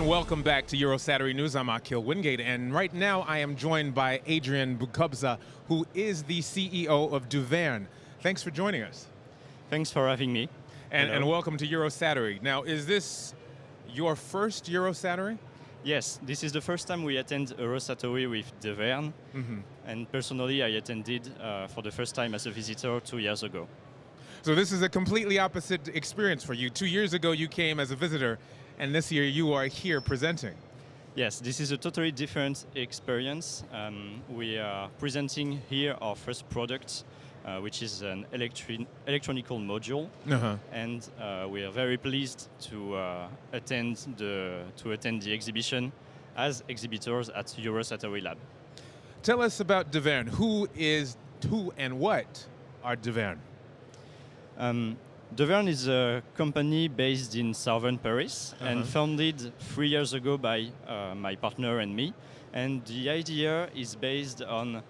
And welcome back to Eurosatory News. I'm Akil Wingate, and right now I am joined by Adrian BOUKOBZA, who is the CEO of DEVERNE. Thanks for joining us. Thanks for having me. And welcome to Eurosatory. Now, is this your first Eurosatory? Yes, this is the first time we attend Eurosatory with DEVERNE, and personally I attended for the first time as a visitor 2 years ago. So this is a completely opposite experience for you. 2 years ago you came as a visitor, and this year you are here presenting. Yes, this is a totally different experience. We are presenting here our first product, which is an electronical module, and we are very pleased to attend the exhibition as exhibitors at Eurosatory Lab. Tell us about DEVERNE. Who and what are DEVERNE? DEVERNE is a company based in southern Paris and founded 3 years ago by my partner and me. And the idea is based on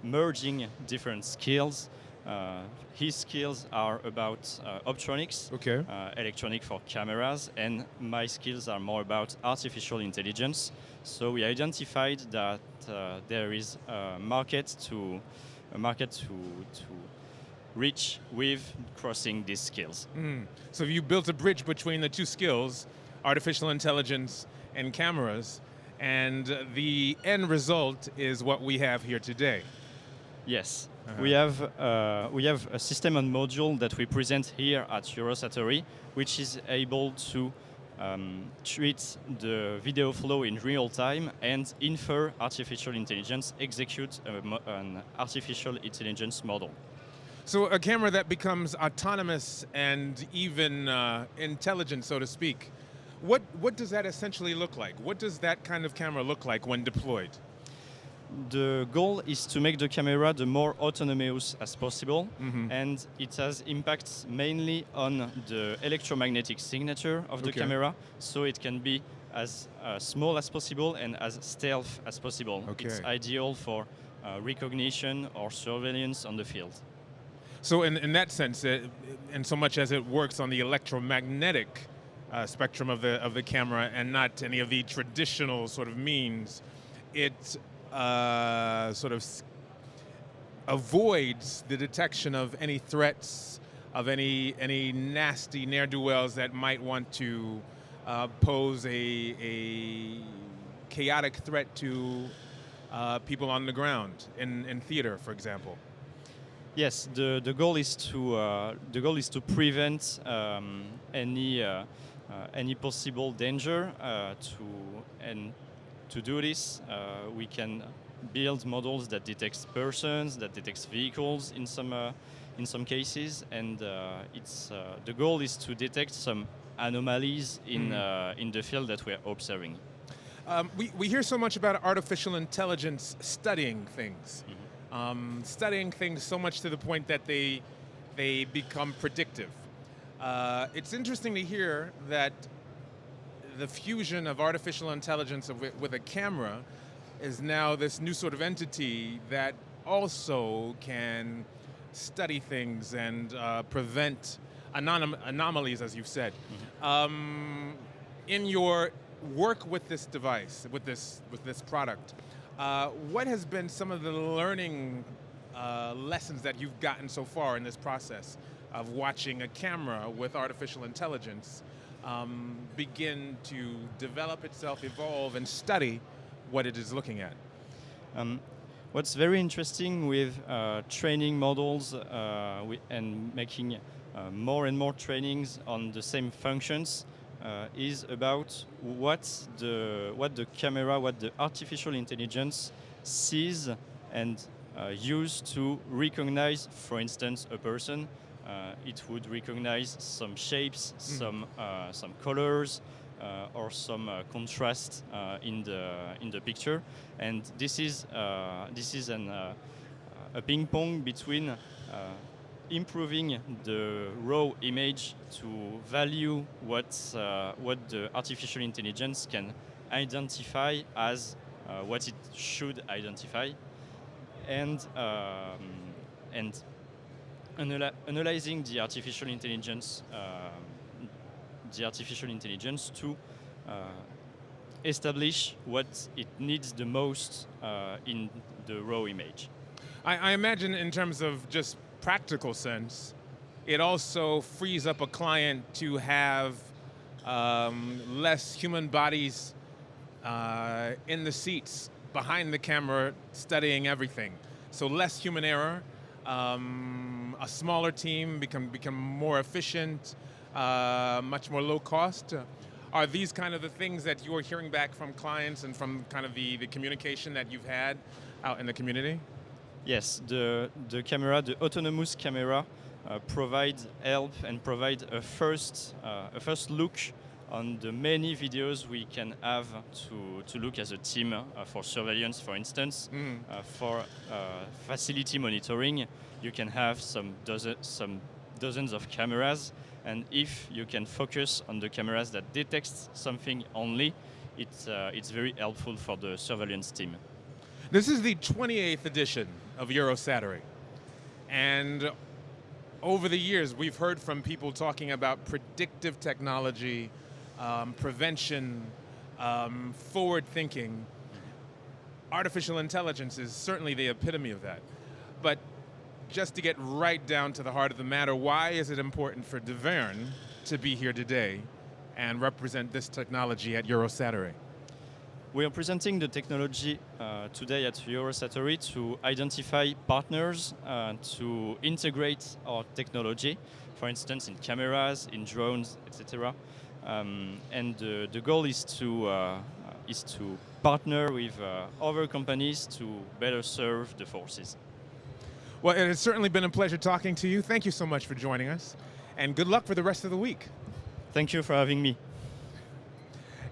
merging different skills. His skills are about optronics, electronic for cameras, and my skills are more about artificial intelligence. So we identified that there is a market to reach with crossing these skills. So you built a bridge between the two skills, artificial intelligence and cameras, and the end result is what we have here today. Yes, we have a system and module that we present here at Eurosatory, which is able to treat the video flow in real time and infer artificial intelligence, execute an artificial intelligence model. So a camera that becomes autonomous and even intelligent, so to speak. What does that essentially look like? What does that kind of camera look like when deployed? The goal is to make the camera the more autonomous as possible, and it has impacts mainly on the electromagnetic signature of the camera, so it can be as small as possible and as stealth as possible. It's ideal for recognition or surveillance on the field. So in that sense, in so much as it works on the electromagnetic spectrum of the camera and not any of the traditional sort of means, it sort of avoids the detection of any threats, of any nasty ne'er-do-wells that might want to pose a chaotic threat to people on the ground in theater, for example. Yes, the goal is to prevent any possible danger. To do this, we can build models that detect persons, that detect vehicles in some cases, and the goal is to detect some anomalies in the field that we are observing. We hear so much about artificial intelligence studying things. Studying things so much to the point that they become predictive. It's interesting to hear that the fusion of artificial intelligence with a camera is now this new sort of entity that also can study things and prevent anomalies, as you've said. In your work with this device, with this product, what has been some of the learning lessons that you've gotten so far in this process of watching a camera with artificial intelligence begin to develop itself, evolve, and study what it is looking at? What's very interesting with training models and making more and more trainings on the same functions is about what the artificial intelligence sees and use to recognize, for instance, a person. It would recognize some shapes, some colors, or some contrast in the picture, and this is a ping pong between improving the raw image to value what the artificial intelligence can identify as what it should identify, and analyzing the artificial intelligence to establish what it needs the most in the raw image. I imagine in terms of just practical sense, it also frees up a client to have less human bodies in the seats behind the camera studying everything. So less human error, a smaller team become more efficient, much more low cost. Are these kind of the things that you're hearing back from clients and from kind of the communication that you've had out in the community? Yes, the camera, the autonomous camera, provides help and provide a first look on the many videos we can have to look as a team for surveillance, for instance. For facility monitoring, you can have some dozens of cameras, and if you can focus on the cameras that detects something only, it's very helpful for the surveillance team. This is the 28th edition of Eurosatory, and over the years we've heard from people talking about predictive technology, prevention, forward thinking. Artificial intelligence is certainly the epitome of that. But just to get right down to the heart of the matter, why is it important for DEVERNE to be here today and represent this technology at Eurosatory? We are presenting the technology today at Eurosatory to identify partners to integrate our technology, for instance, in cameras, in drones, etc. And the goal is to partner with other companies to better serve the forces. Well, it has certainly been a pleasure talking to you. Thank you so much for joining us, and good luck for the rest of the week. Thank you for having me.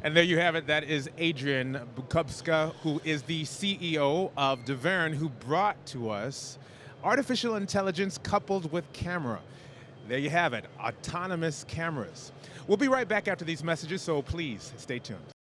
And there you have it. That is Adrian BOUKOBZA, who is the CEO of DEVERNE, who brought to us artificial intelligence coupled with camera. There you have it, autonomous cameras. We'll be right back after these messages, so please stay tuned.